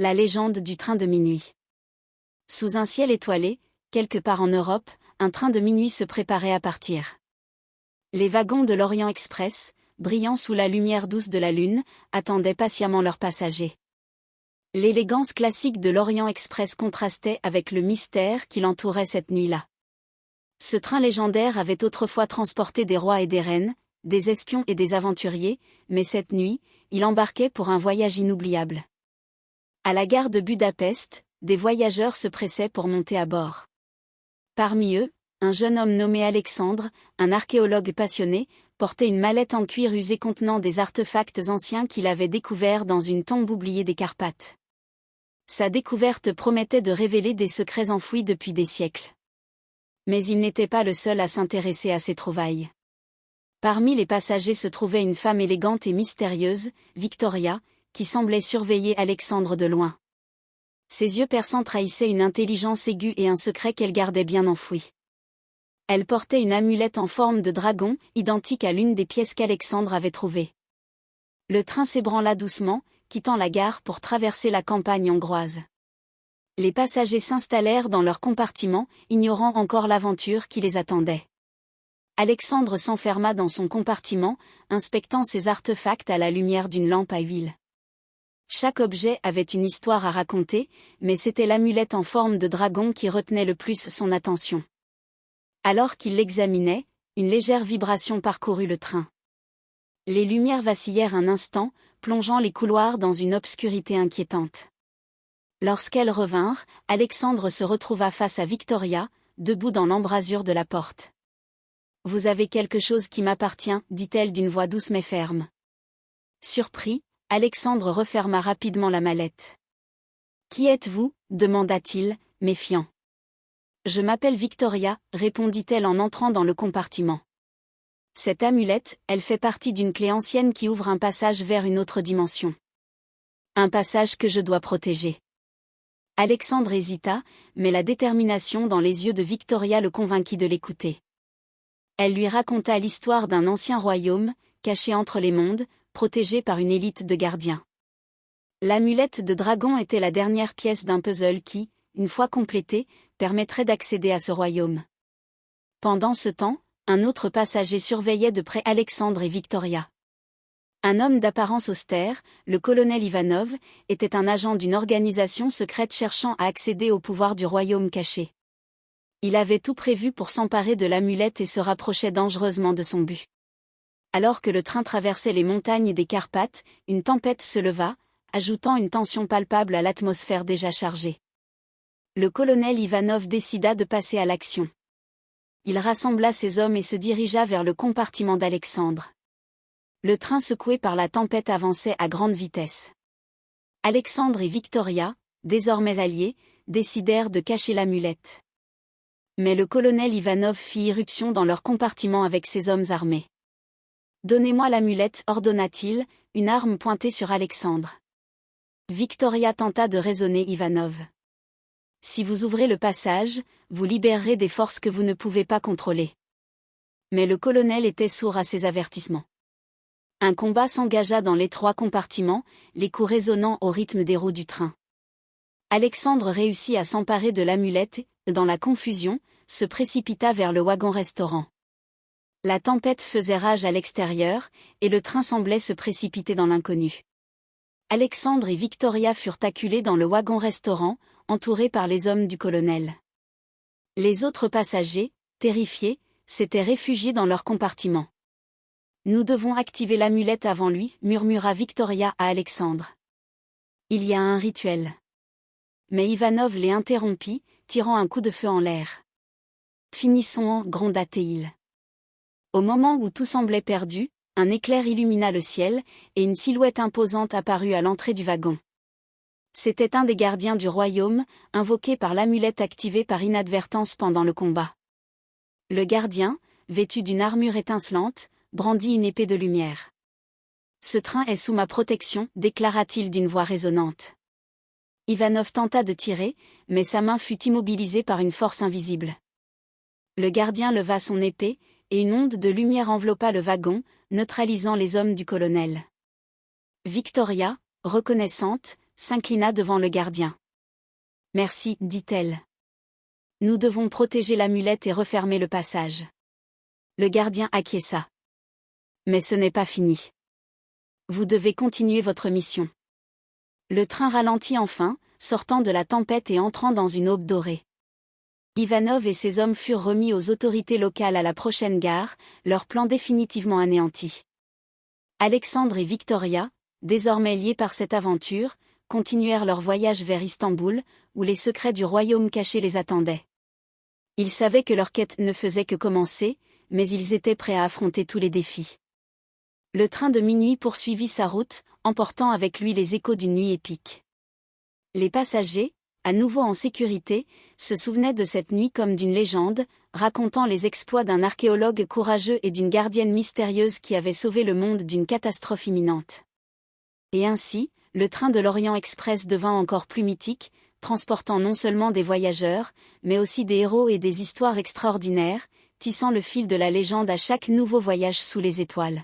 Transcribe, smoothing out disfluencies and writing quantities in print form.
La légende du train de minuit. Sous un ciel étoilé, quelque part en Europe, un train de minuit se préparait à partir. Les wagons de l'Orient Express, brillant sous la lumière douce de la lune, attendaient patiemment leurs passagers. L'élégance classique de l'Orient Express contrastait avec le mystère qui l'entourait cette nuit-là. Ce train légendaire avait autrefois transporté des rois et des reines, des espions et des aventuriers, mais cette nuit, il embarquait pour un voyage inoubliable. À la gare de Budapest, des voyageurs se pressaient pour monter à bord. Parmi eux, un jeune homme nommé Alexandre, un archéologue passionné, portait une mallette en cuir usé contenant des artefacts anciens qu'il avait découverts dans une tombe oubliée des Carpates. Sa découverte promettait de révéler des secrets enfouis depuis des siècles. Mais il n'était pas le seul à s'intéresser à ces trouvailles. Parmi les passagers se trouvait une femme élégante et mystérieuse, Victoria, qui semblait surveiller Alexandre de loin. Ses yeux perçants trahissaient une intelligence aiguë et un secret qu'elle gardait bien enfoui. Elle portait une amulette en forme de dragon, identique à l'une des pièces qu'Alexandre avait trouvées. Le train s'ébranla doucement, quittant la gare pour traverser la campagne hongroise. Les passagers s'installèrent dans leur compartiment, ignorant encore l'aventure qui les attendait. Alexandre s'enferma dans son compartiment, inspectant ses artefacts à la lumière d'une lampe à huile. Chaque objet avait une histoire à raconter, mais c'était l'amulette en forme de dragon qui retenait le plus son attention. Alors qu'il l'examinait, une légère vibration parcourut le train. Les lumières vacillèrent un instant, plongeant les couloirs dans une obscurité inquiétante. Lorsqu'elles revinrent, Alexandre se retrouva face à Victoria, debout dans l'embrasure de la porte. « Vous avez quelque chose qui m'appartient, dit-elle d'une voix douce mais ferme. Surpris, Alexandre referma rapidement la mallette. « Qui êtes-vous ? demanda-t-il, méfiant. « Je m'appelle Victoria, répondit-elle en entrant dans le compartiment. Cette amulette, elle fait partie d'une clé ancienne qui ouvre un passage vers une autre dimension. Un passage que je dois protéger. » Alexandre hésita, mais la détermination dans les yeux de Victoria le convainquit de l'écouter. Elle lui raconta l'histoire d'un ancien royaume, caché entre les mondes, protégé par une élite de gardiens. L'amulette de dragon était la dernière pièce d'un puzzle qui, une fois complété, permettrait d'accéder à ce royaume. Pendant ce temps, un autre passager surveillait de près Alexandre et Victoria. Un homme d'apparence austère, le colonel Ivanov, était un agent d'une organisation secrète cherchant à accéder au pouvoir du royaume caché. Il avait tout prévu pour s'emparer de l'amulette et se rapprochait dangereusement de son but. Alors que le train traversait les montagnes des Carpates, une tempête se leva, ajoutant une tension palpable à l'atmosphère déjà chargée. Le colonel Ivanov décida de passer à l'action. Il rassembla ses hommes et se dirigea vers le compartiment d'Alexandre. Le train secoué par la tempête avançait à grande vitesse. Alexandre et Victoria, désormais alliés, décidèrent de cacher l'amulette. Mais le colonel Ivanov fit irruption dans leur compartiment avec ses hommes armés. « Donnez-moi l'amulette, ordonna-t-il, une arme pointée sur Alexandre. Victoria tenta de raisonner Ivanov. « Si vous ouvrez le passage, vous libérerez des forces que vous ne pouvez pas contrôler. » Mais le colonel était sourd à ces avertissements. Un combat s'engagea dans l'étroit compartiment, les coups résonnant au rythme des roues du train. Alexandre réussit à s'emparer de l'amulette et, dans la confusion, se précipita vers le wagon-restaurant. La tempête faisait rage à l'extérieur, et le train semblait se précipiter dans l'inconnu. Alexandre et Victoria furent acculés dans le wagon-restaurant, entourés par les hommes du colonel. Les autres passagers, terrifiés, s'étaient réfugiés dans leur compartiment. « Nous devons activer l'amulette avant lui, murmura Victoria à Alexandre. Il y a un rituel. » Mais Ivanov les interrompit, tirant un coup de feu en l'air. « Finissons, gronda-t-il. » Au moment où tout semblait perdu, un éclair illumina le ciel, et une silhouette imposante apparut à l'entrée du wagon. C'était un des gardiens du royaume, invoqué par l'amulette activée par inadvertance pendant le combat. Le gardien, vêtu d'une armure étincelante, brandit une épée de lumière. « Ce train est sous ma protection, déclara-t-il d'une voix résonnante. Ivanov tenta de tirer, mais sa main fut immobilisée par une force invisible. Le gardien leva son épée, et une onde de lumière enveloppa le wagon, neutralisant les hommes du colonel. Victoria, reconnaissante, s'inclina devant le gardien. « Merci, dit-elle. Nous devons protéger l'amulette et refermer le passage. » Le gardien acquiesça. « Mais ce n'est pas fini. Vous devez continuer votre mission. » Le train ralentit enfin, sortant de la tempête et entrant dans une aube dorée. Ivanov et ses hommes furent remis aux autorités locales à la prochaine gare, leur plan définitivement anéanti. Alexandre et Victoria, désormais liés par cette aventure, continuèrent leur voyage vers Istanbul, où les secrets du royaume caché les attendaient. Ils savaient que leur quête ne faisait que commencer, mais ils étaient prêts à affronter tous les défis. Le train de minuit poursuivit sa route, emportant avec lui les échos d'une nuit épique. Les passagers, à nouveau en sécurité, se souvenaient de cette nuit comme d'une légende, racontant les exploits d'un archéologue courageux et d'une gardienne mystérieuse qui avait sauvé le monde d'une catastrophe imminente. Et ainsi, le train de l'Orient Express devint encore plus mythique, transportant non seulement des voyageurs, mais aussi des héros et des histoires extraordinaires, tissant le fil de la légende à chaque nouveau voyage sous les étoiles.